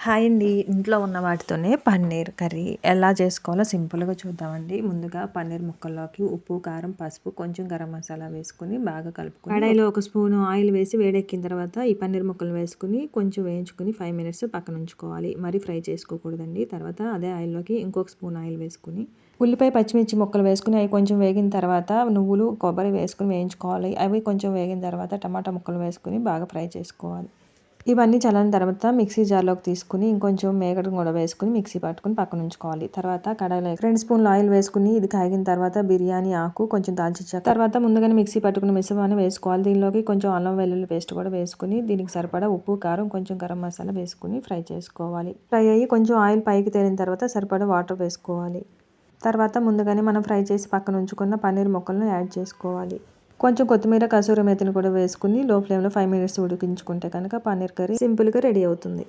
Hi అండి. ఇంట్లో ఉన్న వాటితోనే పన్నీర్ కర్రీ ఎలా చేసుకోవాలో సింపుల్‌గా చూద్దామండి. ముందుగా పన్నీర్ ముక్కల్లోకి ఉప్పు, కారం, పసుపు, కొంచెం గరం మసాలా వేసుకొని బాగా కలుపుకొని కడాయిలో ఒక స్పూను ఆయిల్ వేసి వేడెక్కిన తర్వాత ఈ పన్నీర్ ముక్కలు వేసుకొని కొంచెం వేయించుకొని 5 మినిట్స్ పక్కన ఉంచుకోవాలి. మరీ ఫ్రై చేసుకోకూడదండి. తర్వాత అదే ఆయిల్‌లోకి ఇంకొక స్పూన్ ఆయిల్ వేసుకొని ఉల్లిపాయ, పచ్చిమిర్చి ముక్కలు వేసుకొని అవి కొంచెం వేగిన తర్వాత నువ్వులు, కొబ్బరి వేసుకొని వేయించుకోవాలి. అవి కొంచెం వేగిన తర్వాత టమాటా ముక్కలు వేసుకొని బాగా ఫ్రై చేసుకోవాలి. ఇవన్నీ చల్లారిన తర్వాత మిక్సీ జార్‌లోకి తీసుకొని ఇంకొంచెం మేగడ కూడా వేసుకొని మిక్సీ పట్టుకొని పక్కన ఉంచుకోవాలి. తర్వాత కడాయిలో 2 స్పూన్లు ఆయిల్ వేసుకొని ఇది కాగిన తర్వాత బిర్యానీ ఆకు, కొంచెం దాల్చిన చెక్క, తర్వాత ముందుగానే మిక్సీ పట్టుకున్న మిశ్రమాన్ని వేసుకోవాలి. దీనిలోకి కొంచెం అల్లం వెల్లుల్లి పేస్ట్ కూడా వేసుకొని దీనికి సరిపడా ఉప్పు, కారం, కొంచెం గరం మసాలా వేసుకొని ఫ్రై చేసుకోవాలి. ఫ్రై అయ్యి కొంచెం ఆయిల్ పైకి తేలిన తర్వాత సరిపడా వాటర్ వేసుకోవాలి. తర్వాత ముందుగానే మనం ఫ్రై చేసి పక్కన ఉంచుకున్న పన్నీర్ ముక్కలను యాడ్ చేసుకోవాలి. కొంచెం కొత్తిమీర, కసూరి మేతిని కూడా వేసుకుని లో ఫ్లేమ్‌లో 5 మినిట్స్ ఉడికించుకుంటే కనుక పన్నీర్ కర్రీ సింపుల్‌గా రెడీ అవుతుంది.